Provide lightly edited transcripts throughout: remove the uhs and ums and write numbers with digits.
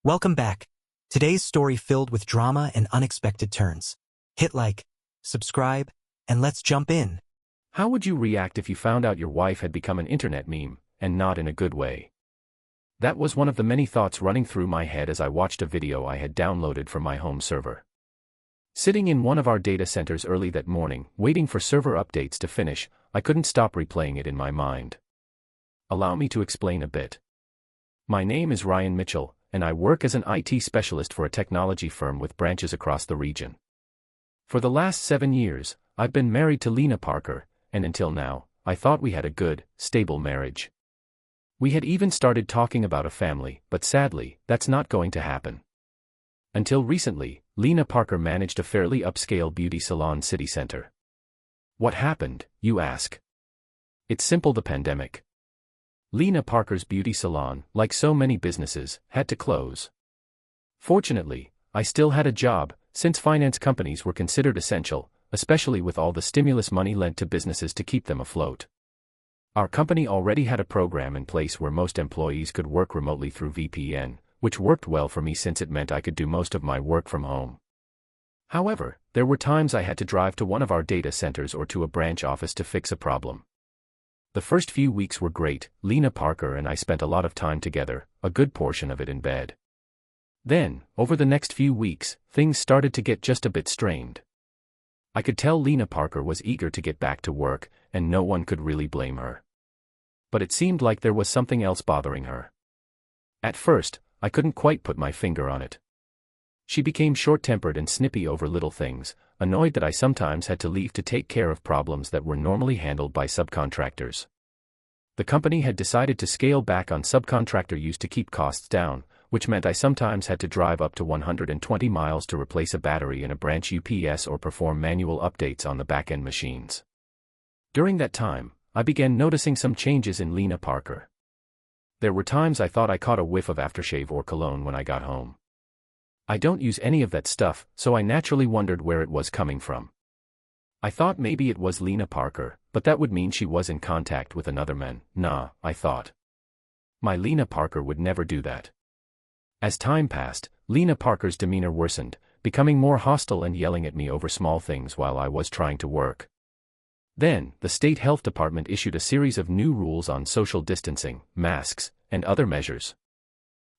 Welcome back. Today's story filled with drama and unexpected turns. Hit like, subscribe, and let's jump in. How would you react if you found out your wife had become an internet meme, and not in a good way? That was one of the many thoughts running through my head as I watched a video I had downloaded from my home server. Sitting in one of our data centers early that morning, waiting for server updates to finish, I couldn't stop replaying it in my mind. Allow me to explain a bit. My name is Ryan Mitchell, and I work as an IT specialist for a technology firm with branches across the region. For the last 7 years, I've been married to Lena Parker, and until now, I thought we had a good, stable marriage. We had even started talking about a family, but sadly, that's not going to happen. Until recently, Lena Parker managed a fairly upscale beauty salon city center. What happened, you ask? It's simple: the pandemic. Lena Parker's beauty salon, like so many businesses, had to close. Fortunately, I still had a job, since finance companies were considered essential, especially with all the stimulus money lent to businesses to keep them afloat. Our company already had a program in place where most employees could work remotely through VPN, which worked well for me since it meant I could do most of my work from home. However, there were times I had to drive to one of our data centers or to a branch office to fix a problem. The first few weeks were great. Lena Parker and I spent a lot of time together, a good portion of it in bed. Then, over the next few weeks, things started to get just a bit strained. I could tell Lena Parker was eager to get back to work, and no one could really blame her. But it seemed like there was something else bothering her. At first, I couldn't quite put my finger on it. She became short-tempered and snippy over little things, annoyed that I sometimes had to leave to take care of problems that were normally handled by subcontractors. The company had decided to scale back on subcontractor use to keep costs down, which meant I sometimes had to drive up to 120 miles to replace a battery in a branch UPS or perform manual updates on the back-end machines. During that time, I began noticing some changes in Lena Parker. There were times I thought I caught a whiff of aftershave or cologne when I got home. I don't use any of that stuff, so I naturally wondered where it was coming from. I thought maybe it was Lena Parker, but that would mean she was in contact with another man. Nah, I thought. My Lena Parker would never do that. As time passed, Lena Parker's demeanor worsened, becoming more hostile and yelling at me over small things while I was trying to work. Then, the state health department issued a series of new rules on social distancing, masks, and other measures.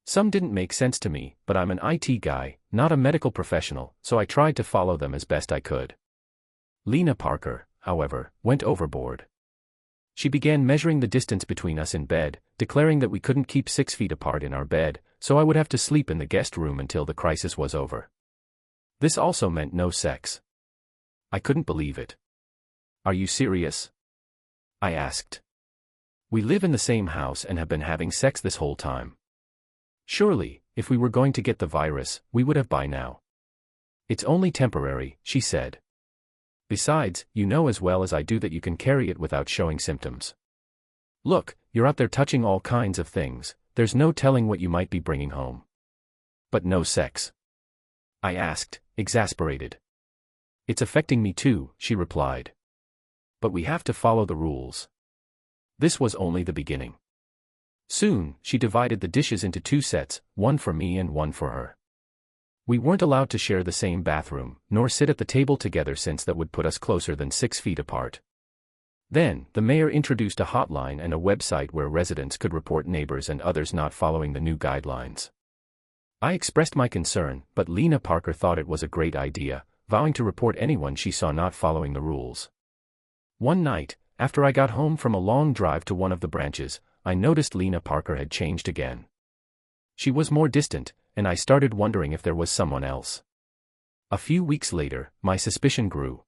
Some didn't make sense to me, but I'm an IT guy, not a medical professional, so I tried to follow them as best I could. Lena Parker, however, went overboard. She began measuring the distance between us in bed, declaring that we couldn't keep 6 feet apart in our bed, so I would have to sleep in the guest room until the crisis was over. This also meant no sex. I couldn't believe it. Are you serious? I asked. We live in the same house and have been having sex this whole time. Surely, if we were going to get the virus, we would have by now. It's only temporary, she said. Besides, you know as well as I do that you can carry it without showing symptoms. Look, you're out there touching all kinds of things, there's no telling what you might be bringing home. But no sex? I asked, exasperated. It's affecting me too, she replied. But we have to follow the rules. This was only the beginning. Soon, she divided the dishes into 2 sets, one for me and one for her. We weren't allowed to share the same bathroom, nor sit at the table together since that would put us closer than 6 feet apart. Then, the mayor introduced a hotline and a website where residents could report neighbors and others not following the new guidelines. I expressed my concern, but Lena Parker thought it was a great idea, vowing to report anyone she saw not following the rules. One night, after I got home from a long drive to one of the branches, I noticed Lena Parker had changed again. She was more distant, and I started wondering if there was someone else. A few weeks later, my suspicion grew.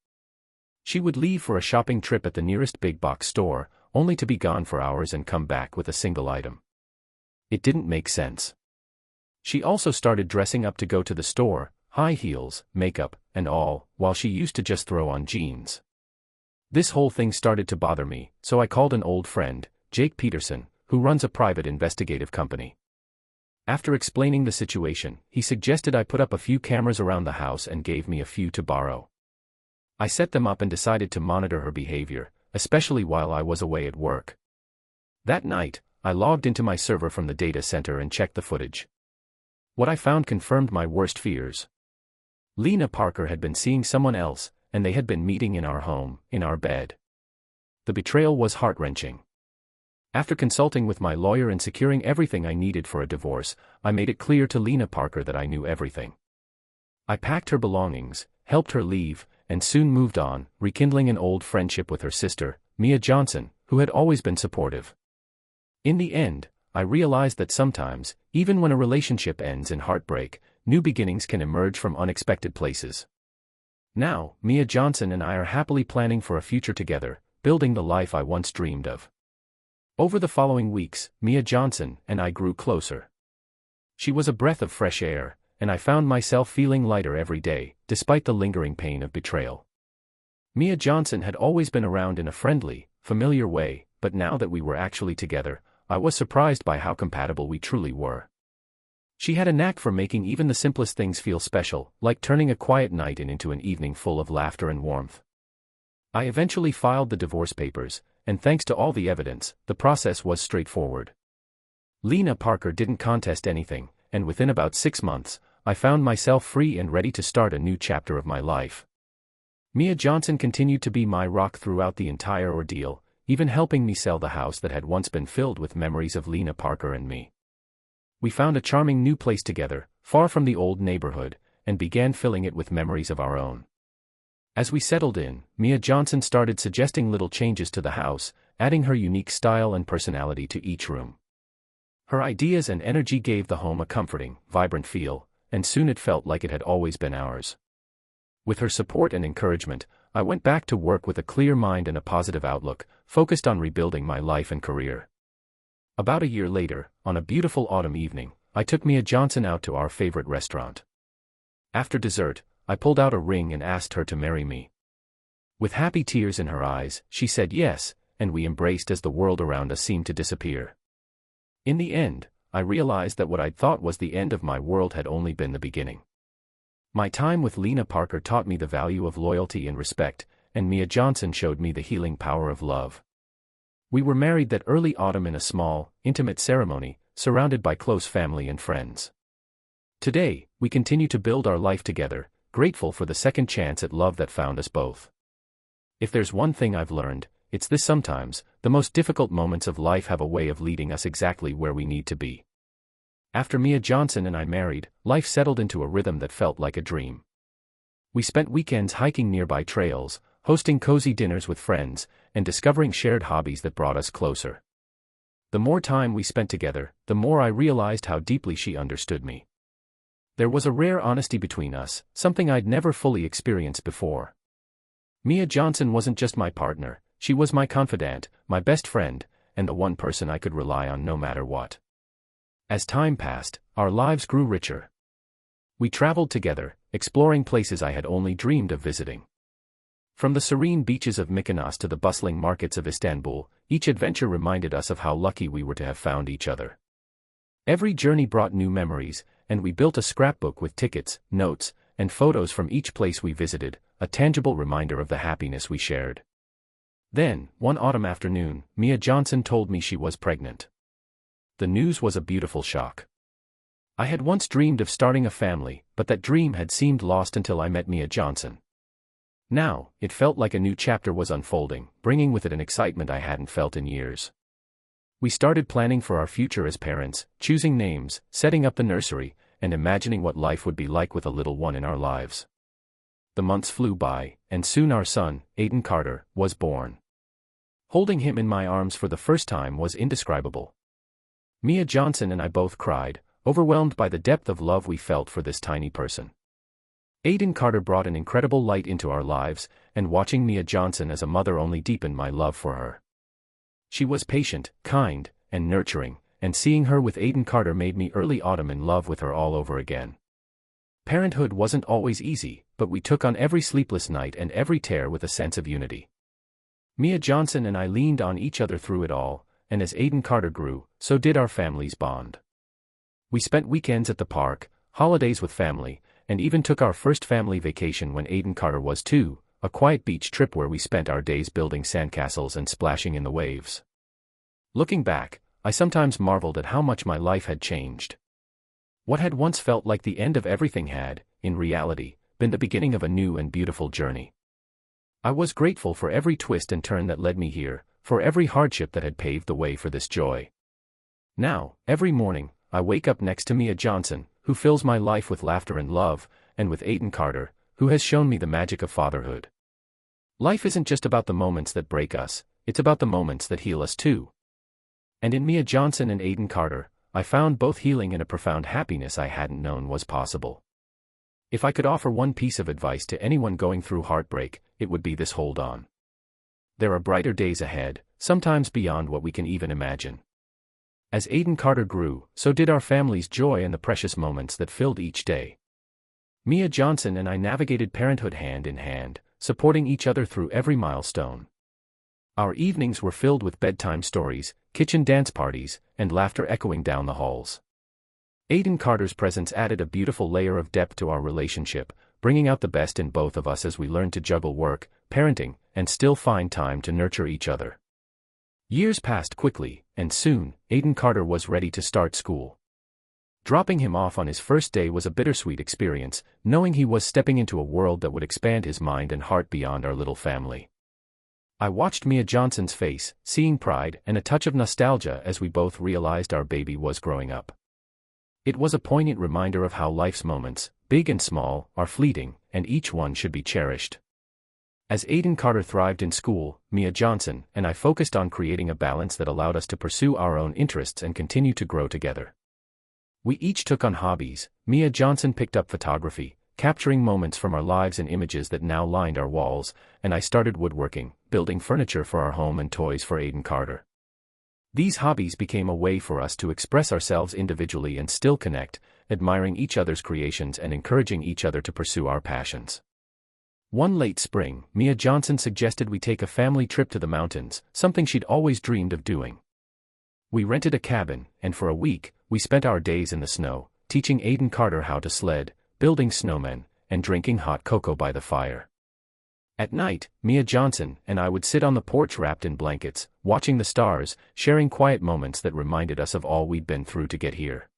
She would leave for a shopping trip at the nearest big box store, only to be gone for hours and come back with a single item. It didn't make sense. She also started dressing up to go to the store, high heels, makeup, and all, while she used to just throw on jeans. This whole thing started to bother me, so I called an old friend, Jake Peterson, who runs a private investigative company. After explaining the situation, he suggested I put up a few cameras around the house and gave me a few to borrow. I set them up and decided to monitor her behavior, especially while I was away at work. That night, I logged into my server from the data center and checked the footage. What I found confirmed my worst fears. Lena Parker had been seeing someone else, and they had been meeting in our home, in our bed. The betrayal was heart-wrenching. After consulting with my lawyer and securing everything I needed for a divorce, I made it clear to Lena Parker that I knew everything. I packed her belongings, helped her leave, and soon moved on, rekindling an old friendship with her sister, Mia Johnson, who had always been supportive. In the end, I realized that sometimes, even when a relationship ends in heartbreak, new beginnings can emerge from unexpected places. Now, Mia Johnson and I are happily planning for a future together, building the life I once dreamed of. Over the following weeks, Mia Johnson and I grew closer. She was a breath of fresh air, and I found myself feeling lighter every day, despite the lingering pain of betrayal. Mia Johnson had always been around in a friendly, familiar way, but now that we were actually together, I was surprised by how compatible we truly were. She had a knack for making even the simplest things feel special, like turning a quiet night into an evening full of laughter and warmth. I eventually filed the divorce papers, and thanks to all the evidence, the process was straightforward. Lena Parker didn't contest anything, and within about 6 months, I found myself free and ready to start a new chapter of my life. Mia Johnson continued to be my rock throughout the entire ordeal, even helping me sell the house that had once been filled with memories of Lena Parker and me. We found a charming new place together, far from the old neighborhood, and began filling it with memories of our own. As we settled in, Mia Johnson started suggesting little changes to the house, adding her unique style and personality to each room. Her ideas and energy gave the home a comforting, vibrant feel, and soon it felt like it had always been ours. With her support and encouragement, I went back to work with a clear mind and a positive outlook, focused on rebuilding my life and career. About a year later, on a beautiful autumn evening, I took Mia Johnson out to our favorite restaurant. After dessert, I pulled out a ring and asked her to marry me. With happy tears in her eyes, she said yes, and we embraced as the world around us seemed to disappear. In the end, I realized that what I'd thought was the end of my world had only been the beginning. My time with Lena Parker taught me the value of loyalty and respect, and Mia Johnson showed me the healing power of love. We were married that early autumn in a small, intimate ceremony, surrounded by close family and friends. Today, we continue to build our life together, grateful for the second chance at love that found us both. If there's one thing I've learned, it's this: sometimes, the most difficult moments of life have a way of leading us exactly where we need to be. After Mia Johnson and I married, life settled into a rhythm that felt like a dream. We spent weekends hiking nearby trails, hosting cozy dinners with friends, and discovering shared hobbies that brought us closer. The more time we spent together, the more I realized how deeply she understood me. There was a rare honesty between us, something I'd never fully experienced before. Mia Johnson wasn't just my partner, she was my confidant, my best friend, and the one person I could rely on no matter what. As time passed, our lives grew richer. We traveled together, exploring places I had only dreamed of visiting. From the serene beaches of Mykonos to the bustling markets of Istanbul, each adventure reminded us of how lucky we were to have found each other. Every journey brought new memories, and we built a scrapbook with tickets, notes, and photos from each place we visited, a tangible reminder of the happiness we shared. Then, one autumn afternoon, Mia Johnson told me she was pregnant. The news was a beautiful shock. I had once dreamed of starting a family, but that dream had seemed lost until I met Mia Johnson. Now, it felt like a new chapter was unfolding, bringing with it an excitement I hadn't felt in years. We started planning for our future as parents, choosing names, setting up the nursery, and imagining what life would be like with a little one in our lives. The months flew by, and soon our son, Aiden Carter, was born. Holding him in my arms for the first time was indescribable. Mia Johnson and I both cried, overwhelmed by the depth of love we felt for this tiny person. Aiden Carter brought an incredible light into our lives, and watching Mia Johnson as a mother only deepened my love for her. She was patient, kind, and nurturing, and seeing her with Aiden Carter made me early autumn in love with her all over again. Parenthood wasn't always easy, but we took on every sleepless night and every tear with a sense of unity. Mia Johnson and I leaned on each other through it all, and as Aiden Carter grew, so did our family's bond. We spent weekends at the park, holidays with family, and even took our first family vacation when Aiden Carter was 2, a quiet beach trip where we spent our days building sandcastles and splashing in the waves. Looking back, I sometimes marveled at how much my life had changed. What had once felt like the end of everything had, in reality, been the beginning of a new and beautiful journey. I was grateful for every twist and turn that led me here, for every hardship that had paved the way for this joy. Now, every morning, I wake up next to Mia Johnson, who fills my life with laughter and love, and with Aiden Carter, who has shown me the magic of fatherhood. Life isn't just about the moments that break us, it's about the moments that heal us too. And in Mia Johnson and Aiden Carter, I found both healing and a profound happiness I hadn't known was possible. If I could offer one piece of advice to anyone going through heartbreak, it would be this: hold on. There are brighter days ahead, sometimes beyond what we can even imagine. As Aiden Carter grew, so did our family's joy and the precious moments that filled each day. Mia Johnson and I navigated parenthood hand in hand, supporting each other through every milestone. Our evenings were filled with bedtime stories, kitchen dance parties, and laughter echoing down the halls. Aiden Carter's presence added a beautiful layer of depth to our relationship, bringing out the best in both of us as we learned to juggle work, parenting, and still find time to nurture each other. Years passed quickly, and soon, Aiden Carter was ready to start school. Dropping him off on his first day was a bittersweet experience, knowing he was stepping into a world that would expand his mind and heart beyond our little family. I watched Mia Johnson's face, seeing pride and a touch of nostalgia as we both realized our baby was growing up. It was a poignant reminder of how life's moments, big and small, are fleeting, and each one should be cherished. As Aiden Carter thrived in school, Mia Johnson and I focused on creating a balance that allowed us to pursue our own interests and continue to grow together. We each took on hobbies. Mia Johnson picked up photography, capturing moments from our lives in images that now lined our walls, and I started woodworking, building furniture for our home and toys for Aiden Carter. These hobbies became a way for us to express ourselves individually and still connect, admiring each other's creations and encouraging each other to pursue our passions. One late spring, Mia Johnson suggested we take a family trip to the mountains, something she'd always dreamed of doing. We rented a cabin, and for a week, we spent our days in the snow, teaching Aiden Carter how to sled, building snowmen, and drinking hot cocoa by the fire. At night, Mia Johnson and I would sit on the porch wrapped in blankets, watching the stars, sharing quiet moments that reminded us of all we'd been through to get here.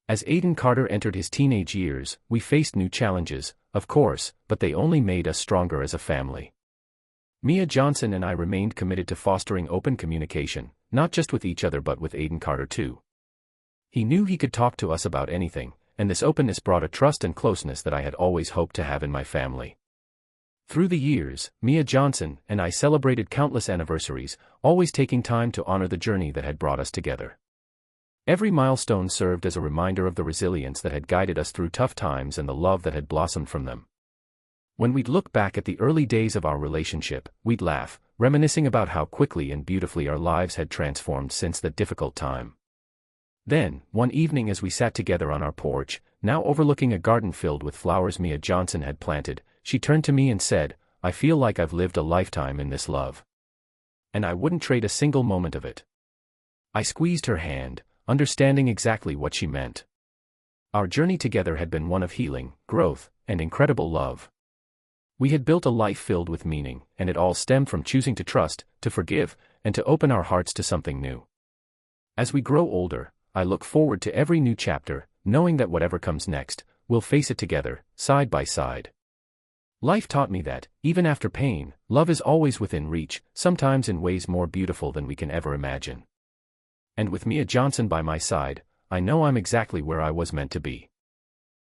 As Aiden Carter entered his teenage years, we faced new challenges, of course, but they only made us stronger as a family. Mia Johnson and I remained committed to fostering open communication, not just with each other but with Aiden Carter too. He knew he could talk to us about anything, and this openness brought a trust and closeness that I had always hoped to have in my family. Through the years, Mia Johnson and I celebrated countless anniversaries, always taking time to honor the journey that had brought us together. Every milestone served as a reminder of the resilience that had guided us through tough times and the love that had blossomed from them. When we'd look back at the early days of our relationship, we'd laugh, reminiscing about how quickly and beautifully our lives had transformed since that difficult time. Then, one evening as we sat together on our porch, now overlooking a garden filled with flowers Mia Johnson had planted, she turned to me and said, "I feel like I've lived a lifetime in this love. And I wouldn't trade a single moment of it." I squeezed her hand, understanding exactly what she meant. Our journey together had been one of healing, growth, and incredible love. We had built a life filled with meaning, and it all stemmed from choosing to trust, to forgive, and to open our hearts to something new. As we grow older, I look forward to every new chapter, knowing that whatever comes next, we'll face it together, side by side. Life taught me that, even after pain, love is always within reach, sometimes in ways more beautiful than we can ever imagine. And with Mia Johnson by my side, I know I'm exactly where I was meant to be.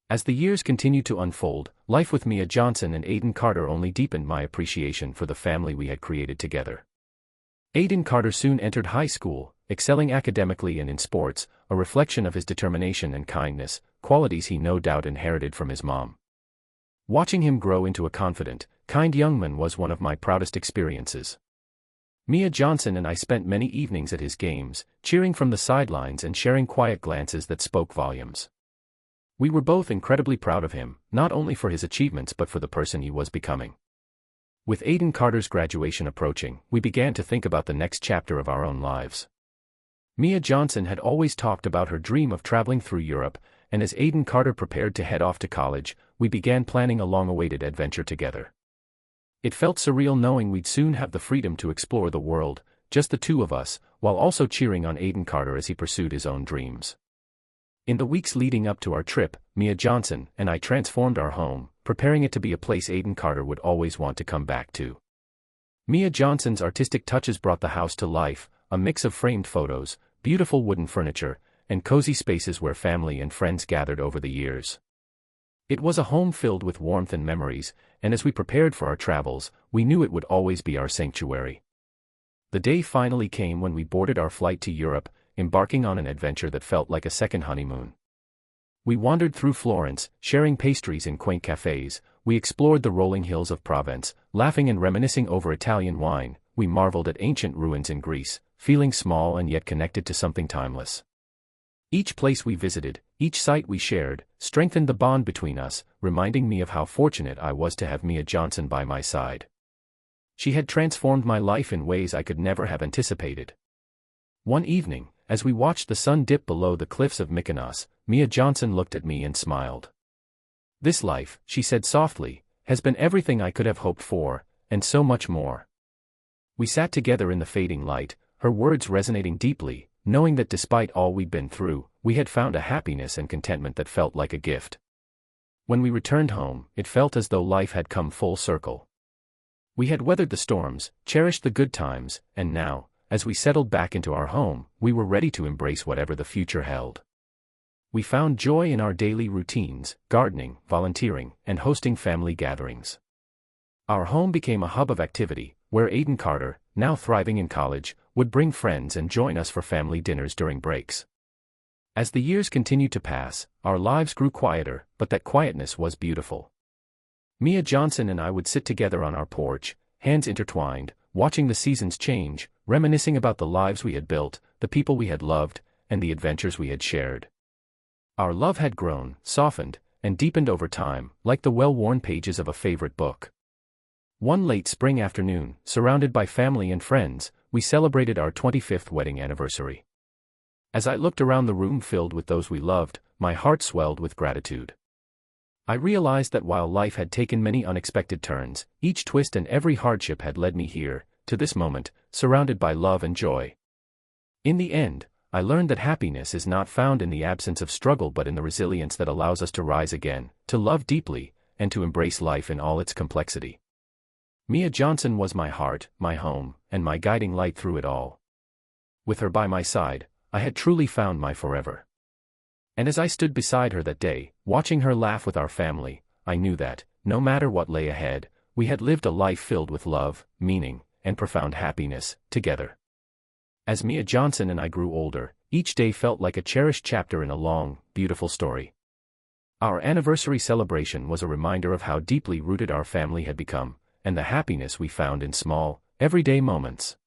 As the years continued to unfold, life with Mia Johnson and Aiden Carter only deepened my appreciation for the family we had created together. Aiden Carter soon entered high school, excelling academically and in sports, a reflection of his determination and kindness, qualities he no doubt inherited from his mom. Watching him grow into a confident, kind young man was one of my proudest experiences. Mia Johnson and I spent many evenings at his games, cheering from the sidelines and sharing quiet glances that spoke volumes. We were both incredibly proud of him, not only for his achievements but for the person he was becoming. With Aiden Carter's graduation approaching, we began to think about the next chapter of our own lives. Mia Johnson had always talked about her dream of traveling through Europe, and as Aiden Carter prepared to head off to college, we began planning a long-awaited adventure together. It felt surreal knowing we'd soon have the freedom to explore the world, just the two of us, while also cheering on Aiden Carter as he pursued his own dreams. In the weeks leading up to our trip, Mia Johnson and I transformed our home, preparing it to be a place Aiden Carter would always want to come back to. Mia Johnson's artistic touches brought the house to life, a mix of framed photos, beautiful wooden furniture, and cozy spaces where family and friends gathered over the years. It was a home filled with warmth and memories, and as we prepared for our travels, we knew it would always be our sanctuary. The day finally came when we boarded our flight to Europe, embarking on an adventure that felt like a second honeymoon. We wandered through Florence, sharing pastries in quaint cafes. We explored the rolling hills of Provence, laughing and reminiscing over Italian wine. We marveled at ancient ruins in Greece, feeling small and yet connected to something timeless. Each place we visited, each site we shared, strengthened the bond between us, reminding me of how fortunate I was to have Mia Johnson by my side. She had transformed my life in ways I could never have anticipated. One evening, as we watched the sun dip below the cliffs of Mykonos, Mia Johnson looked at me and smiled. "This life," she said softly, "has been everything I could have hoped for, and so much more." We sat together in the fading light, her words resonating deeply, knowing that despite all we'd been through, we had found a happiness and contentment that felt like a gift. When we returned home, it felt as though life had come full circle. We had weathered the storms, cherished the good times, and now, as we settled back into our home, we were ready to embrace whatever the future held. We found joy in our daily routines, gardening, volunteering, and hosting family gatherings. Our home became a hub of activity, where Aiden Carter, now thriving in college, would bring friends and join us for family dinners during breaks. As the years continued to pass, our lives grew quieter, but that quietness was beautiful. Mia Johnson and I would sit together on our porch, hands intertwined, watching the seasons change, reminiscing about the lives we had built, the people we had loved, and the adventures we had shared. Our love had grown, softened, and deepened over time, like the well-worn pages of a favorite book. One late spring afternoon, surrounded by family and friends, we celebrated our 25th wedding anniversary. As I looked around the room filled with those we loved, my heart swelled with gratitude. I realized that while life had taken many unexpected turns, each twist and every hardship had led me here, to this moment, surrounded by love and joy. In the end, I learned that happiness is not found in the absence of struggle but in the resilience that allows us to rise again, to love deeply, and to embrace life in all its complexity. Mia Johnson was my heart, my home, and my guiding light through it all. With her by my side, I had truly found my forever. And as I stood beside her that day, watching her laugh with our family, I knew that, no matter what lay ahead, we had lived a life filled with love, meaning, and profound happiness, together. As Mia Johnson and I grew older, each day felt like a cherished chapter in a long, beautiful story. Our anniversary celebration was a reminder of how deeply rooted our family had become, and the happiness we found in small, everyday moments.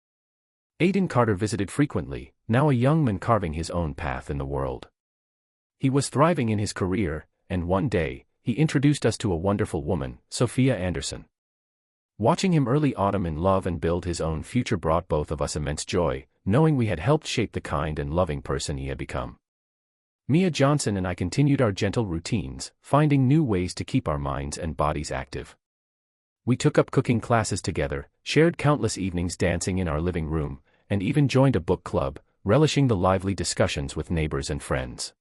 Aiden Carter visited frequently, now a young man carving his own path in the world. He was thriving in his career, and one day, he introduced us to a wonderful woman, Sophia Anderson. Watching him early autumn in love and build his own future brought both of us immense joy, knowing we had helped shape the kind and loving person he had become. Mia Johnson and I continued our gentle routines, finding new ways to keep our minds and bodies active. We took up cooking classes together, shared countless evenings dancing in our living room, and even joined a book club, relishing the lively discussions with neighbors and friends.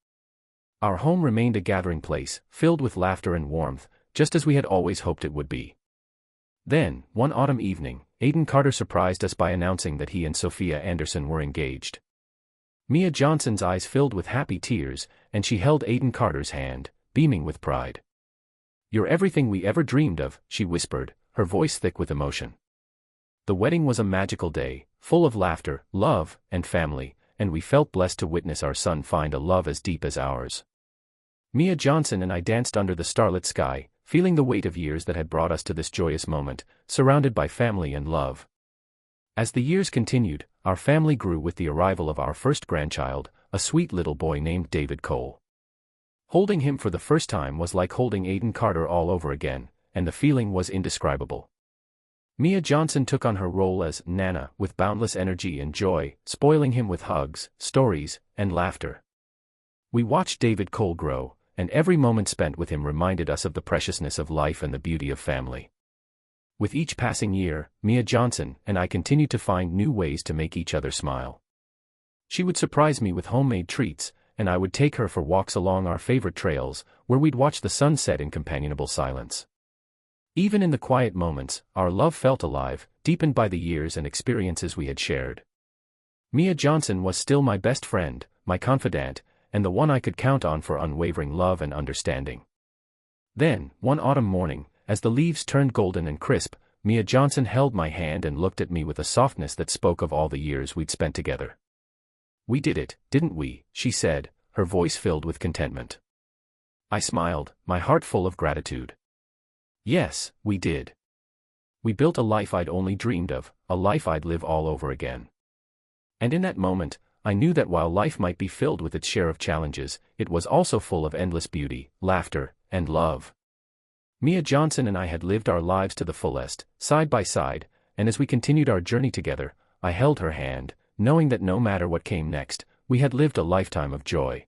Our home remained a gathering place, filled with laughter and warmth, just as we had always hoped it would be. Then, one autumn evening, Aiden Carter surprised us by announcing that he and Sophia Anderson were engaged. Mia Johnson's eyes filled with happy tears, and she held Aiden Carter's hand, beaming with pride. "You're everything we ever dreamed of," she whispered, her voice thick with emotion. The wedding was a magical day, full of laughter, love, and family, and we felt blessed to witness our son find a love as deep as ours. Mia Johnson and I danced under the starlit sky, feeling the weight of years that had brought us to this joyous moment, surrounded by family and love. As the years continued, our family grew with the arrival of our first grandchild, a sweet little boy named David Cole. Holding him for the first time was like holding Aiden Carter all over again, and the feeling was indescribable. Mia Johnson took on her role as Nana with boundless energy and joy, spoiling him with hugs, stories, and laughter. We watched David Cole grow, and every moment spent with him reminded us of the preciousness of life and the beauty of family. With each passing year, Mia Johnson and I continued to find new ways to make each other smile. She would surprise me with homemade treats, and I would take her for walks along our favorite trails, where we'd watch the sun set in companionable silence. Even in the quiet moments, our love felt alive, deepened by the years and experiences we had shared. Mia Johnson was still my best friend, my confidant, and the one I could count on for unwavering love and understanding. Then, one autumn morning, as the leaves turned golden and crisp, Mia Johnson held my hand and looked at me with a softness that spoke of all the years we'd spent together. "We did it, didn't we?" she said, her voice filled with contentment. I smiled, my heart full of gratitude. Yes, we did. We built a life I'd only dreamed of, a life I'd live all over again. And in that moment, I knew that while life might be filled with its share of challenges, it was also full of endless beauty, laughter, and love. Mia Johnson and I had lived our lives to the fullest, side by side, and as we continued our journey together, I held her hand, knowing that no matter what came next, we had lived a lifetime of joy.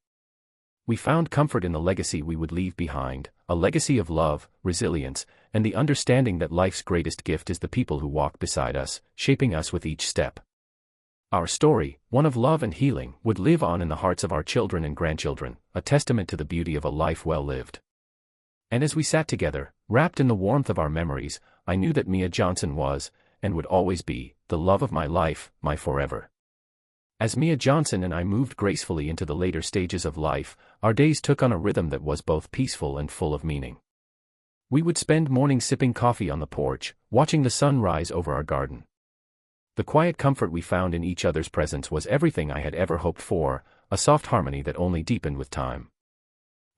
We found comfort in the legacy we would leave behind, a legacy of love, resilience, and the understanding that life's greatest gift is the people who walk beside us, shaping us with each step. Our story, one of love and healing, would live on in the hearts of our children and grandchildren, a testament to the beauty of a life well lived. And as we sat together, wrapped in the warmth of our memories, I knew that Mia Johnson was, and would always be, the love of my life, my forever. As Mia Johnson and I moved gracefully into the later stages of life, our days took on a rhythm that was both peaceful and full of meaning. We would spend mornings sipping coffee on the porch, watching the sun rise over our garden. The quiet comfort we found in each other's presence was everything I had ever hoped for, a soft harmony that only deepened with time.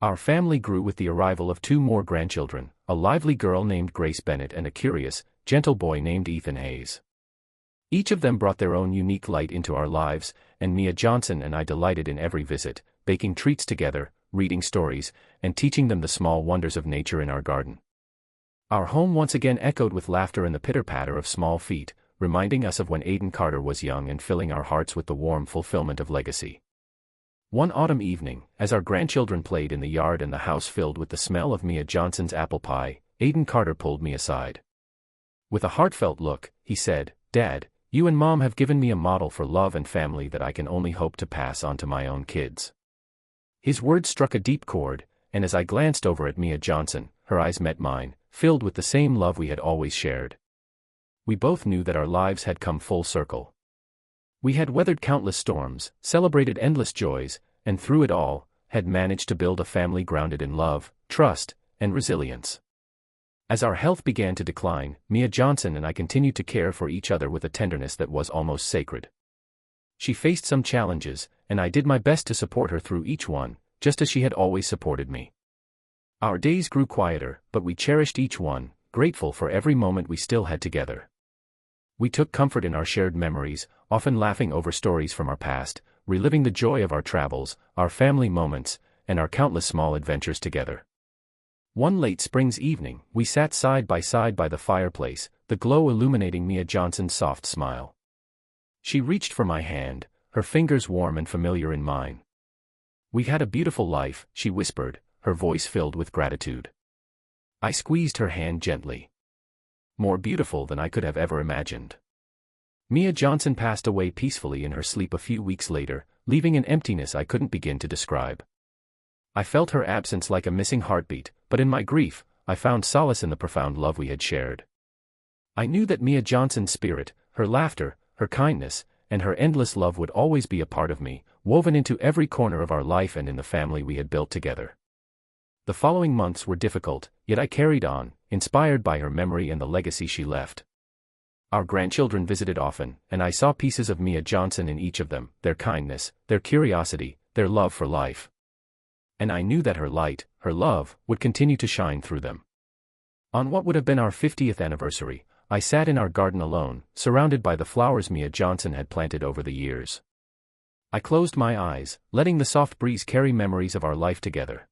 Our family grew with the arrival of 2 more grandchildren, a lively girl named Grace Bennett and a curious, gentle boy named Ethan Hayes. Each of them brought their own unique light into our lives, and Mia Johnson and I delighted in every visit, baking treats together, reading stories, and teaching them the small wonders of nature in our garden. Our home once again echoed with laughter and the pitter-patter of small feet, reminding us of when Aiden Carter was young and filling our hearts with the warm fulfillment of legacy. One autumn evening, as our grandchildren played in the yard and the house filled with the smell of Mia Johnson's apple pie, Aiden Carter pulled me aside. With a heartfelt look, he said, "Dad, you and Mom have given me a model for love and family that I can only hope to pass on to my own kids." His words struck a deep chord, and as I glanced over at Mia Johnson, her eyes met mine, filled with the same love we had always shared. We both knew that our lives had come full circle. We had weathered countless storms, celebrated endless joys, and through it all, had managed to build a family grounded in love, trust, and resilience. As our health began to decline, Mia Johnson and I continued to care for each other with a tenderness that was almost sacred. She faced some challenges, and I did my best to support her through each one, just as she had always supported me. Our days grew quieter, but we cherished each one, grateful for every moment we still had together. We took comfort in our shared memories, often laughing over stories from our past, reliving the joy of our travels, our family moments, and our countless small adventures together. One late spring's evening, we sat side by the fireplace, the glow illuminating Mia Johnson's soft smile. She reached for my hand, her fingers warm and familiar in mine. "We've had a beautiful life," she whispered, her voice filled with gratitude. I squeezed her hand gently. "More beautiful than I could have ever imagined." Mia Johnson passed away peacefully in her sleep a few weeks later, leaving an emptiness I couldn't begin to describe. I felt her absence like a missing heartbeat, but in my grief, I found solace in the profound love we had shared. I knew that Mia Johnson's spirit, her laughter, her kindness, and her endless love would always be a part of me, woven into every corner of our life and in the family we had built together. The following months were difficult, yet I carried on, inspired by her memory and the legacy she left. Our grandchildren visited often, and I saw pieces of Mia Johnson in each of them, their kindness, their curiosity, their love for life. And I knew that her light, her love, would continue to shine through them. On what would have been our 50th anniversary, I sat in our garden alone, surrounded by the flowers Mia Johnson had planted over the years. I closed my eyes, letting the soft breeze carry memories of our life together.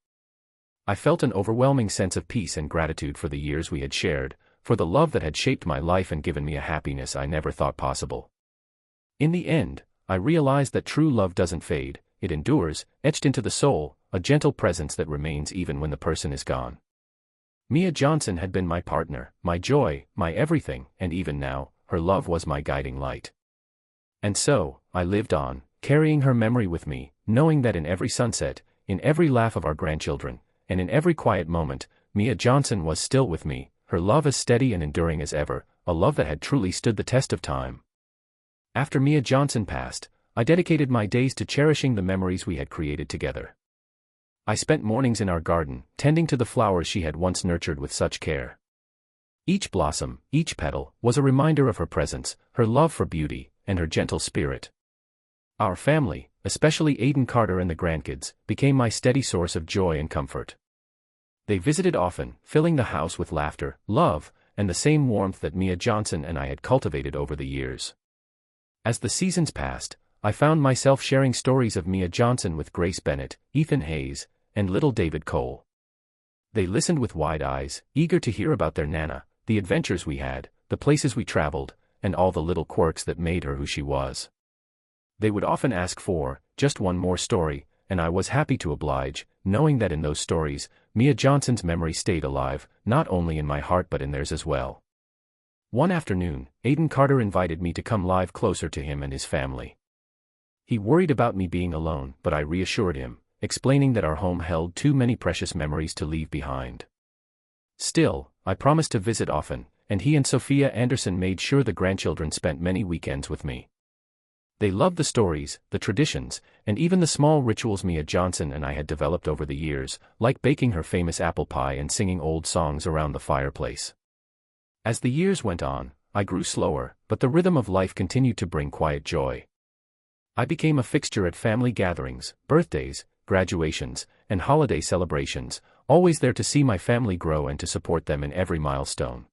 I felt an overwhelming sense of peace and gratitude for the years we had shared, for the love that had shaped my life and given me a happiness I never thought possible. In the end, I realized that true love doesn't fade, it endures, etched into the soul, a gentle presence that remains even when the person is gone. Mia Johnson had been my partner, my joy, my everything, and even now, her love was my guiding light. And so, I lived on, carrying her memory with me, knowing that in every sunset, in every laugh of our grandchildren, and in every quiet moment, Mia Johnson was still with me, her love as steady and enduring as ever, a love that had truly stood the test of time. After Mia Johnson passed, I dedicated my days to cherishing the memories we had created together. I spent mornings in our garden, tending to the flowers she had once nurtured with such care. Each blossom, each petal, was a reminder of her presence, her love for beauty, and her gentle spirit. Our family, especially Aiden Carter and the grandkids, became my steady source of joy and comfort. They visited often, filling the house with laughter, love, and the same warmth that Mia Johnson and I had cultivated over the years. As the seasons passed, I found myself sharing stories of Mia Johnson with Grace Bennett, Ethan Hayes, and little David Cole. They listened with wide eyes, eager to hear about their Nana, the adventures we had, the places we traveled, and all the little quirks that made her who she was. They would often ask for just one more story, and I was happy to oblige, knowing that in those stories, Mia Johnson's memory stayed alive, not only in my heart but in theirs as well. One afternoon, Aiden Carter invited me to come live closer to him and his family. He worried about me being alone, but I reassured him, explaining that our home held too many precious memories to leave behind. Still, I promised to visit often, and he and Sophia Anderson made sure the grandchildren spent many weekends with me. They loved the stories, the traditions, and even the small rituals Mia Johnson and I had developed over the years, like baking her famous apple pie and singing old songs around the fireplace. As the years went on, I grew slower, but the rhythm of life continued to bring quiet joy. I became a fixture at family gatherings, birthdays, graduations, and holiday celebrations, always there to see my family grow and to support them in every milestone.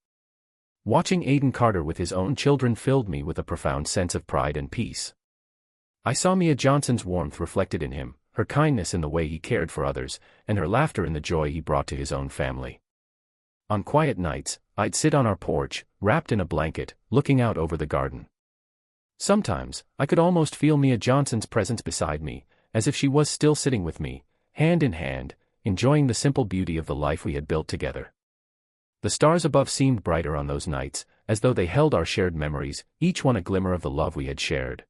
Watching Aiden Carter with his own children filled me with a profound sense of pride and peace. I saw Mia Johnson's warmth reflected in him, her kindness in the way he cared for others, and her laughter in the joy he brought to his own family. On quiet nights, I'd sit on our porch, wrapped in a blanket, looking out over the garden. Sometimes, I could almost feel Mia Johnson's presence beside me, as if she was still sitting with me, hand in hand, enjoying the simple beauty of the life we had built together. The stars above seemed brighter on those nights, as though they held our shared memories, each one a glimmer of the love we had shared.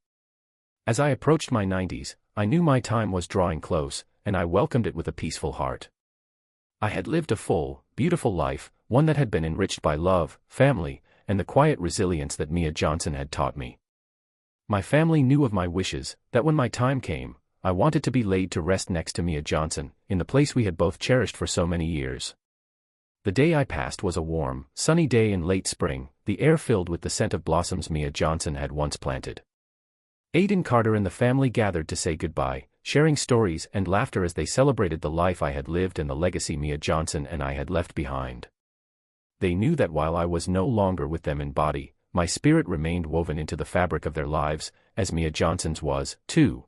As I approached my 90s, I knew my time was drawing close, and I welcomed it with a peaceful heart. I had lived a full, beautiful life, one that had been enriched by love, family, and the quiet resilience that Mia Johnson had taught me. My family knew of my wishes, that when my time came, I wanted to be laid to rest next to Mia Johnson, in the place we had both cherished for so many years. The day I passed was a warm, sunny day in late spring, the air filled with the scent of blossoms Mia Johnson had once planted. Aiden Carter and the family gathered to say goodbye, sharing stories and laughter as they celebrated the life I had lived and the legacy Mia Johnson and I had left behind. They knew that while I was no longer with them in body, my spirit remained woven into the fabric of their lives, as Mia Johnson's was, too.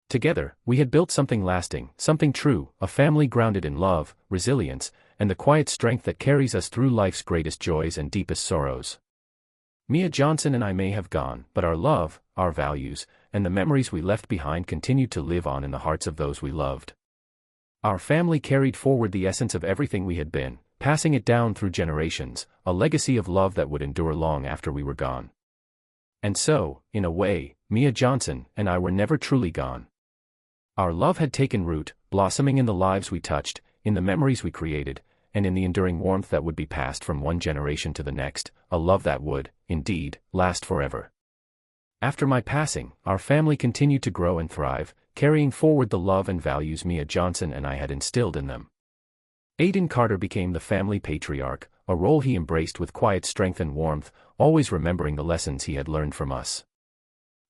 Together, we had built something lasting, something true, a family grounded in love, resilience, and the quiet strength that carries us through life's greatest joys and deepest sorrows. Mia Johnson and I may have gone, but our love, our values, and the memories we left behind continued to live on in the hearts of those we loved. Our family carried forward the essence of everything we had been, passing it down through generations, a legacy of love that would endure long after we were gone. And so, in a way, Mia Johnson and I were never truly gone. Our love had taken root, blossoming in the lives we touched, in the memories we created, and in the enduring warmth that would be passed from one generation to the next, a love that would, indeed, last forever. After my passing, our family continued to grow and thrive, carrying forward the love and values Mia Johnson and I had instilled in them. Aiden Carter became the family patriarch, a role he embraced with quiet strength and warmth, always remembering the lessons he had learned from us.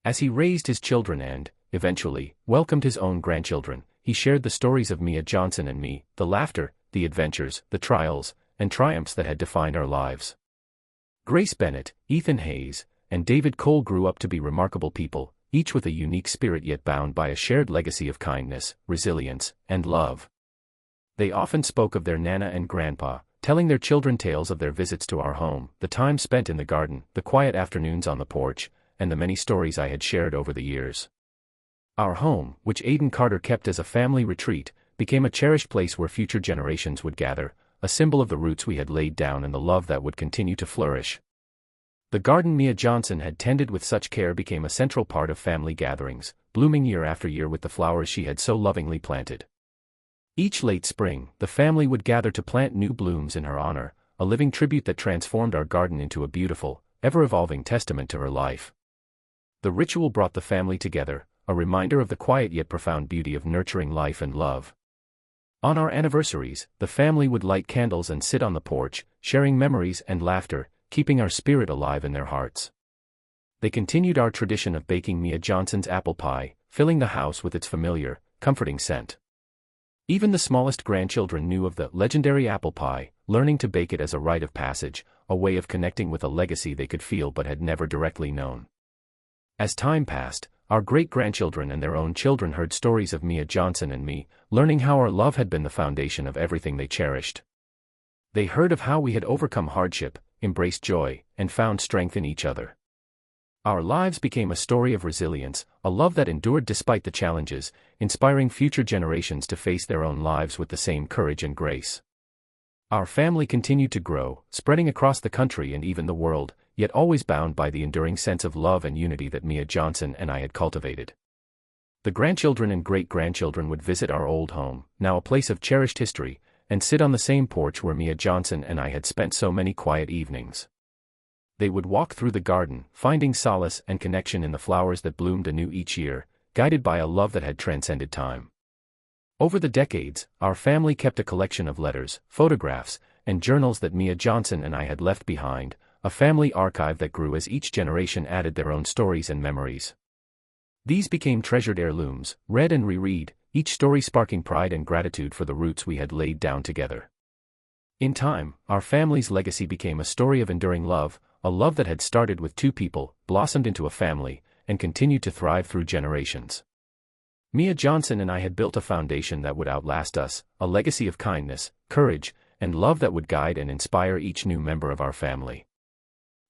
As he raised his children and, eventually, welcomed his own grandchildren, he shared the stories of Mia Johnson and me, the laughter, the adventures, the trials, and triumphs that had defined our lives. Grace Bennett, Ethan Hayes, and David Cole grew up to be remarkable people, each with a unique spirit yet bound by a shared legacy of kindness, resilience, and love. They often spoke of their Nana and Grandpa, telling their children tales of their visits to our home, the time spent in the garden, the quiet afternoons on the porch, and the many stories I had shared over the years. Our home, which Aiden Carter kept as a family retreat, became a cherished place where future generations would gather, a symbol of the roots we had laid down and the love that would continue to flourish. The garden Mia Johnson had tended with such care became a central part of family gatherings, blooming year after year with the flowers she had so lovingly planted. Each late spring, the family would gather to plant new blooms in her honor, a living tribute that transformed our garden into a beautiful, ever-evolving testament to her life. The ritual brought the family together, a reminder of the quiet yet profound beauty of nurturing life and love. On our anniversaries, the family would light candles and sit on the porch, sharing memories and laughter, keeping our spirit alive in their hearts. They continued our tradition of baking Mia Johnson's apple pie, filling the house with its familiar, comforting scent. Even the smallest grandchildren knew of the legendary apple pie, learning to bake it as a rite of passage, a way of connecting with a legacy they could feel but had never directly known. As time passed, our great-grandchildren and their own children heard stories of Mia Johnson and me, learning how our love had been the foundation of everything they cherished. They heard of how we had overcome hardship, embraced joy, and found strength in each other. Our lives became a story of resilience, a love that endured despite the challenges, inspiring future generations to face their own lives with the same courage and grace. Our family continued to grow, spreading across the country and even the world, yet always bound by the enduring sense of love and unity that Mia Johnson and I had cultivated. The grandchildren and great-grandchildren would visit our old home, now a place of cherished history, and sit on the same porch where Mia Johnson and I had spent so many quiet evenings. They would walk through the garden, finding solace and connection in the flowers that bloomed anew each year, guided by a love that had transcended time. Over the decades, our family kept a collection of letters, photographs, and journals that Mia Johnson and I had left behind, a family archive that grew as each generation added their own stories and memories. These became treasured heirlooms, read and reread, each story sparking pride and gratitude for the roots we had laid down together. In time, our family's legacy became a story of enduring love, a love that had started with two people, blossomed into a family, and continued to thrive through generations. Mia Johnson and I had built a foundation that would outlast us, a legacy of kindness, courage, and love that would guide and inspire each new member of our family.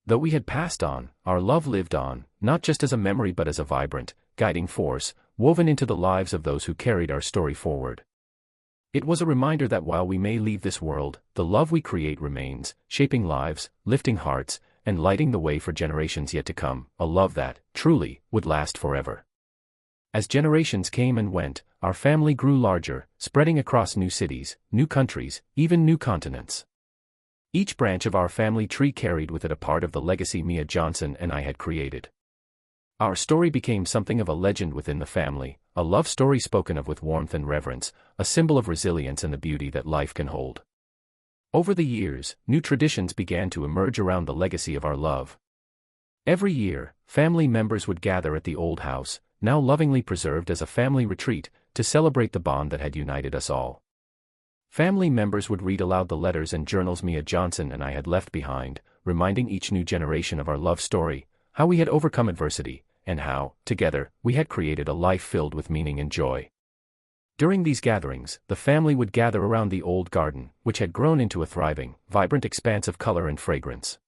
Though we had passed on, our love lived on, not just as a memory but as a vibrant, guiding force, woven into the lives of those who carried our story forward. It was a reminder that while we may leave this world, the love we create remains, shaping lives, lifting hearts, and lighting the way for generations yet to come, a love that, truly, would last forever. As generations came and went, our family grew larger, spreading across new cities, new countries, even new continents. Each branch of our family tree carried with it a part of the legacy Mia Johnson and I had created. Our story became something of a legend within the family, a love story spoken of with warmth and reverence, a symbol of resilience and the beauty that life can hold. Over the years, new traditions began to emerge around the legacy of our love. Every year, family members would gather at the old house, now lovingly preserved as a family retreat, to celebrate the bond that had united us all. Family members would read aloud the letters and journals Mia Johnson and I had left behind, reminding each new generation of our love story, how we had overcome adversity, and how, together, we had created a life filled with meaning and joy. During these gatherings, the family would gather around the old garden, which had grown into a thriving, vibrant expanse of color and fragrance.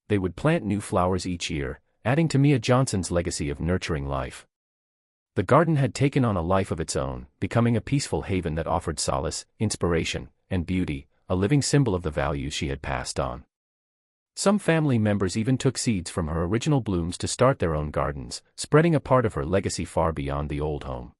They would plant new flowers each year, adding to Mia Johnson's legacy of nurturing life. The garden had taken on a life of its own, becoming a peaceful haven that offered solace, inspiration, and beauty, a living symbol of the values she had passed on. Some family members even took seeds from her original blooms to start their own gardens, spreading a part of her legacy far beyond the old home.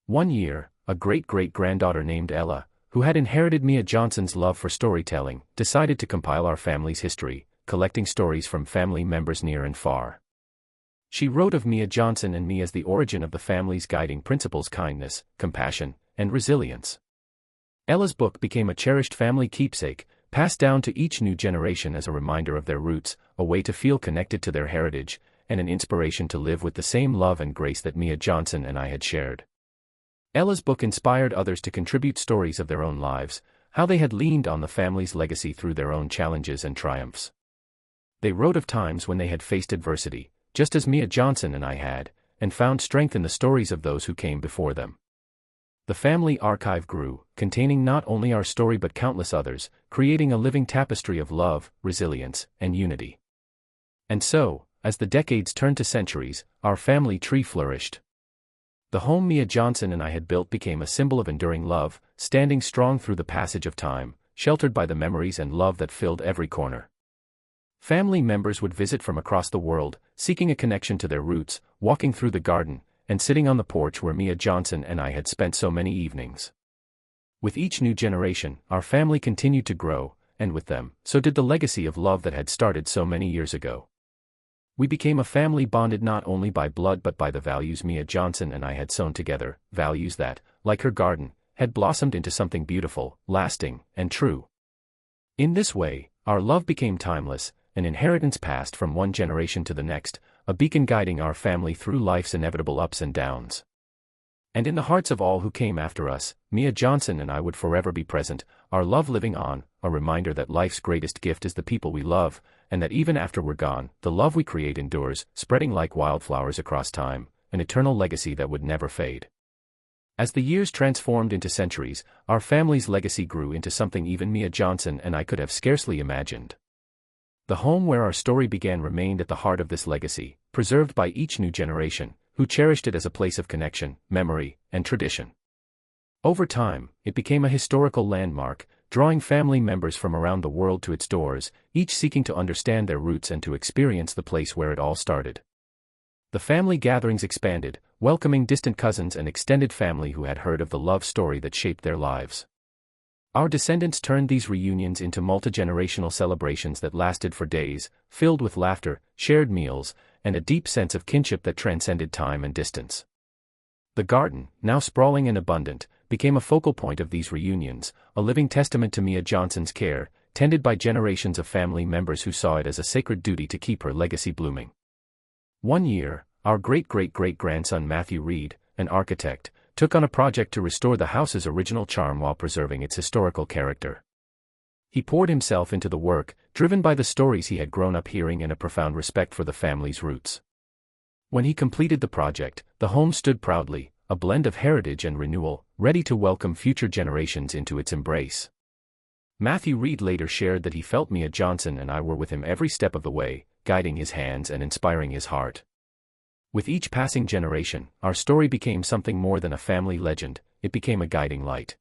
One year, a great-great-granddaughter named Ella, who had inherited Mia Johnson's love for storytelling, decided to compile our family's history, collecting stories from family members near and far. She wrote of Mia Johnson and me as the origin of the family's guiding principles: kindness, compassion, and resilience. Ella's book became a cherished family keepsake, passed down to each new generation as a reminder of their roots, a way to feel connected to their heritage, and an inspiration to live with the same love and grace that Mia Johnson and I had shared. Ella's book inspired others to contribute stories of their own lives, how they had leaned on the family's legacy through their own challenges and triumphs. They wrote of times when they had faced adversity, just as Mia Johnson and I had, and found strength in the stories of those who came before them. The family archive grew, containing not only our story but countless others, creating a living tapestry of love, resilience, and unity. And so, as the decades turned to centuries, our family tree flourished. The home Mia Johnson and I had built became a symbol of enduring love, standing strong through the passage of time, sheltered by the memories and love that filled every corner. Family members would visit from across the world, seeking a connection to their roots, walking through the garden, and sitting on the porch where Mia Johnson and I had spent so many evenings. With each new generation, our family continued to grow, and with them, so did the legacy of love that had started so many years ago. We became a family bonded not only by blood but by the values Mia Johnson and I had sown together, values that, like her garden, had blossomed into something beautiful, lasting, and true. In this way, our love became timeless, an inheritance passed from one generation to the next, a beacon guiding our family through life's inevitable ups and downs. And in the hearts of all who came after us, Mia Johnson and I would forever be present, our love living on, a reminder that life's greatest gift is the people we love, and that even after we're gone, the love we create endures, spreading like wildflowers across time, an eternal legacy that would never fade. As the years transformed into centuries, our family's legacy grew into something even Mia Johnson and I could have scarcely imagined. The home where our story began remained at the heart of this legacy, preserved by each new generation, who cherished it as a place of connection, memory, and tradition. Over time, it became a historical landmark, drawing family members from around the world to its doors, each seeking to understand their roots and to experience the place where it all started. The family gatherings expanded, welcoming distant cousins and extended family who had heard of the love story that shaped their lives. Our descendants turned these reunions into multi-generational celebrations that lasted for days, filled with laughter, shared meals, and a deep sense of kinship that transcended time and distance. The garden, now sprawling and abundant, became a focal point of these reunions, a living testament to Mia Johnson's care, tended by generations of family members who saw it as a sacred duty to keep her legacy blooming. One year, our great-great-great-grandson Matthew Reed, an architect, took on a project to restore the house's original charm while preserving its historical character. He poured himself into the work, driven by the stories he had grown up hearing and a profound respect for the family's roots. When he completed the project, the home stood proudly, a blend of heritage and renewal, ready to welcome future generations into its embrace. Matthew Reed later shared that he felt Mia Johnson and I were with him every step of the way, guiding his hands and inspiring his heart. With each passing generation, our story became something more than a family legend, it became a guiding light.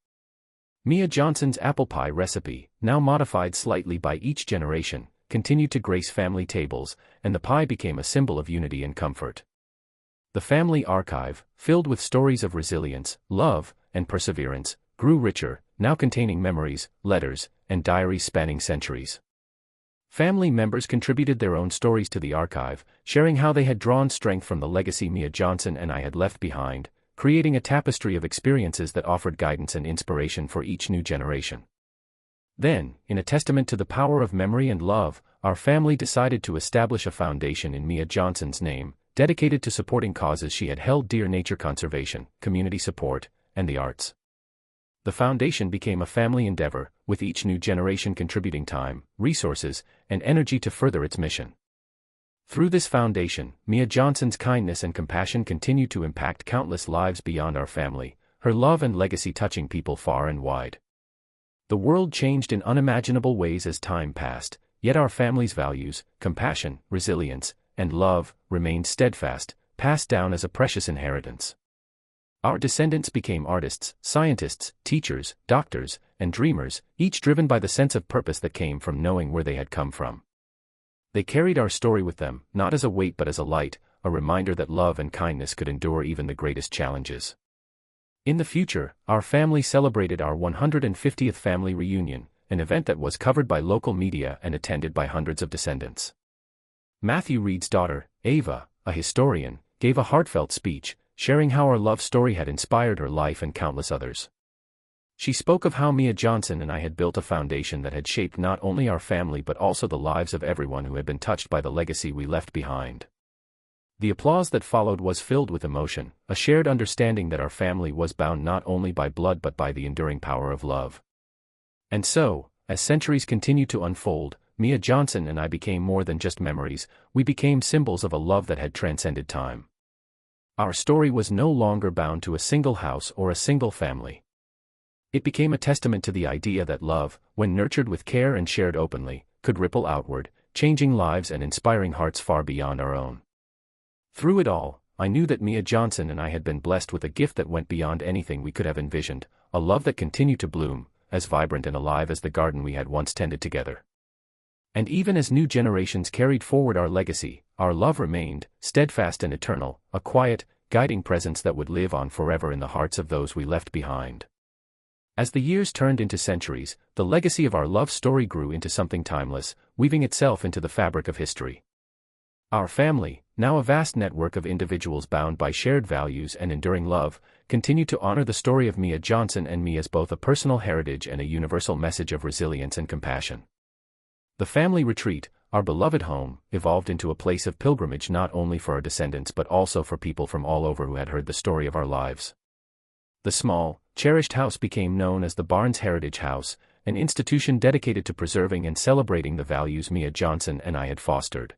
Mia Johnson's apple pie recipe, now modified slightly by each generation, continued to grace family tables, and the pie became a symbol of unity and comfort. The family archive, filled with stories of resilience, love, and perseverance, grew richer, now containing memories, letters, and diaries spanning centuries. Family members contributed their own stories to the archive, sharing how they had drawn strength from the legacy Mia Johnson and I had left behind, creating a tapestry of experiences that offered guidance and inspiration for each new generation. Then, in a testament to the power of memory and love, our family decided to establish a foundation in Mia Johnson's name, dedicated to supporting causes she had held dear: nature conservation, community support, and the arts. The foundation became a family endeavor, with each new generation contributing time, resources, and energy to further its mission. Through this foundation, Mia Johnson's kindness and compassion continued to impact countless lives beyond our family, her love and legacy touching people far and wide. The world changed in unimaginable ways as time passed, yet our family's values, compassion, resilience, and love, remained steadfast, passed down as a precious inheritance. Our descendants became artists, scientists, teachers, doctors, and dreamers, each driven by the sense of purpose that came from knowing where they had come from. They carried our story with them, not as a weight but as a light, a reminder that love and kindness could endure even the greatest challenges. In the future, our family celebrated our 150th family reunion, an event that was covered by local media and attended by hundreds of descendants. Matthew Reed's daughter, Ava, a historian, gave a heartfelt speech, sharing how our love story had inspired her life and countless others. She spoke of how Mia Johnson and I had built a foundation that had shaped not only our family but also the lives of everyone who had been touched by the legacy we left behind. The applause that followed was filled with emotion, a shared understanding that our family was bound not only by blood but by the enduring power of love. And so, as centuries continued to unfold, Mia Johnson and I became more than just memories, we became symbols of a love that had transcended time. Our story was no longer bound to a single house or a single family. It became a testament to the idea that love, when nurtured with care and shared openly, could ripple outward, changing lives and inspiring hearts far beyond our own. Through it all, I knew that Mia Johnson and I had been blessed with a gift that went beyond anything we could have envisioned, a love that continued to bloom, as vibrant and alive as the garden we had once tended together. And even as new generations carried forward our legacy, our love remained, steadfast and eternal, a quiet, guiding presence that would live on forever in the hearts of those we left behind. As the years turned into centuries, the legacy of our love story grew into something timeless, weaving itself into the fabric of history. Our family, now a vast network of individuals bound by shared values and enduring love, continued to honor the story of Mia Johnson and me as both a personal heritage and a universal message of resilience and compassion. The family retreat, our beloved home, evolved into a place of pilgrimage not only for our descendants but also for people from all over who had heard the story of our lives. The small, cherished house became known as the Barnes Heritage House, an institution dedicated to preserving and celebrating the values Mia Johnson and I had fostered.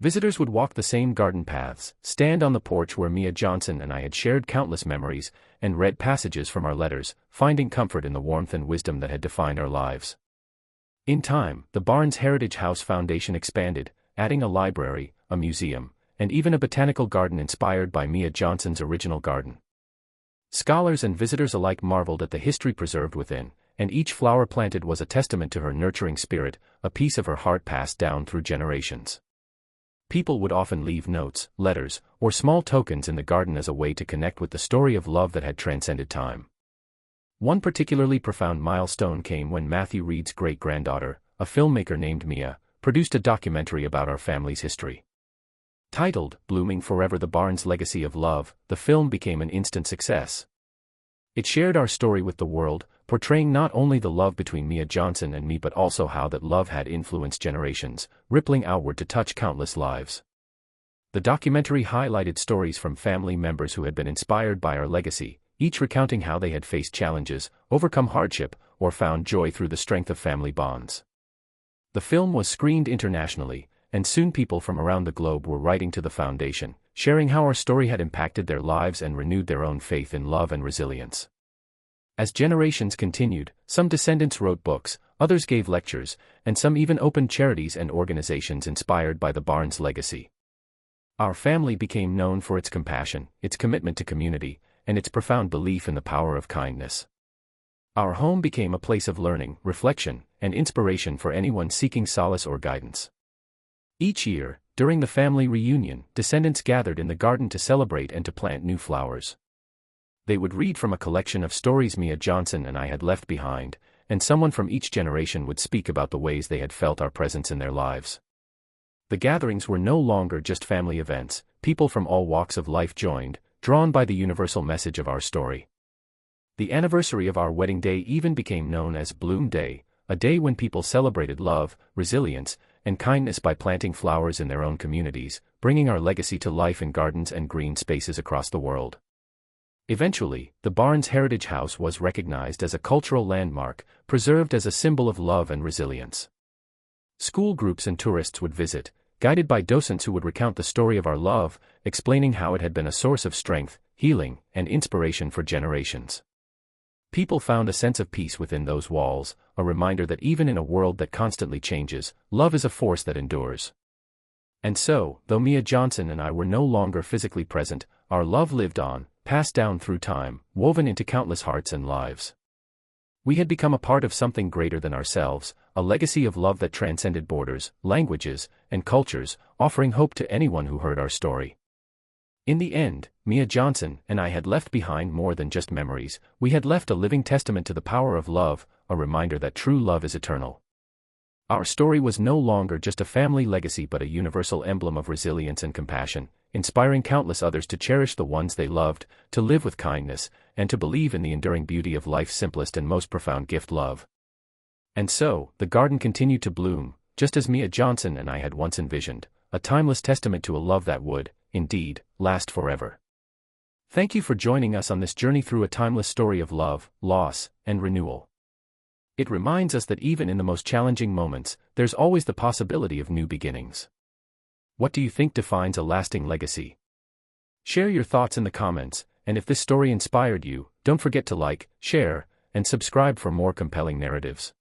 Visitors would walk the same garden paths, stand on the porch where Mia Johnson and I had shared countless memories, and read passages from our letters, finding comfort in the warmth and wisdom that had defined our lives. In time, the Barnes Heritage House Foundation expanded, adding a library, a museum, and even a botanical garden inspired by Mia Johnson's original garden. Scholars and visitors alike marveled at the history preserved within, and each flower planted was a testament to her nurturing spirit, a piece of her heart passed down through generations. People would often leave notes, letters, or small tokens in the garden as a way to connect with the story of love that had transcended time. One particularly profound milestone came when Matthew Reed's great-granddaughter, a filmmaker named Mia, produced a documentary about our family's history. Titled, Blooming Forever: The Barnes Legacy of Love, the film became an instant success. It shared our story with the world, portraying not only the love between Mia Johnson and me but also how that love had influenced generations, rippling outward to touch countless lives. The documentary highlighted stories from family members who had been inspired by our legacy, each recounting how they had faced challenges, overcome hardship, or found joy through the strength of family bonds. The film was screened internationally, and soon people from around the globe were writing to the foundation, sharing how our story had impacted their lives and renewed their own faith in love and resilience. As generations continued, some descendants wrote books, others gave lectures, and some even opened charities and organizations inspired by the Barnes legacy. Our family became known for its compassion, its commitment to community, and its profound belief in the power of kindness. Our home became a place of learning, reflection, and inspiration for anyone seeking solace or guidance. Each year, during the family reunion, descendants gathered in the garden to celebrate and to plant new flowers. They would read from a collection of stories Mia Johnson and I had left behind, and someone from each generation would speak about the ways they had felt our presence in their lives. The gatherings were no longer just family events, people from all walks of life joined, drawn by the universal message of our story. The anniversary of our wedding day even became known as Bloom Day, a day when people celebrated love, resilience, and kindness by planting flowers in their own communities, bringing our legacy to life in gardens and green spaces across the world. Eventually, the Barnes Heritage House was recognized as a cultural landmark, preserved as a symbol of love and resilience. School groups and tourists would visit, guided by docents who would recount the story of our love, explaining how it had been a source of strength, healing, and inspiration for generations. People found a sense of peace within those walls, a reminder that even in a world that constantly changes, love is a force that endures. And so, though Mia Johnson and I were no longer physically present, our love lived on, passed down through time, woven into countless hearts and lives. We had become a part of something greater than ourselves, a legacy of love that transcended borders, languages, and cultures, offering hope to anyone who heard our story. In the end, Mia Johnson and I had left behind more than just memories. We had left a living testament to the power of love, a reminder that true love is eternal. Our story was no longer just a family legacy but a universal emblem of resilience and compassion, inspiring countless others to cherish the ones they loved, to live with kindness, and to believe in the enduring beauty of life's simplest and most profound gift, love. And so, the garden continued to bloom, just as Mia Johnson and I had once envisioned, a timeless testament to a love that would, indeed, last forever. Thank you for joining us on this journey through a timeless story of love, loss, and renewal. It reminds us that even in the most challenging moments, there's always the possibility of new beginnings. What do you think defines a lasting legacy? Share your thoughts in the comments, and if this story inspired you, don't forget to like, share, and subscribe for more compelling narratives.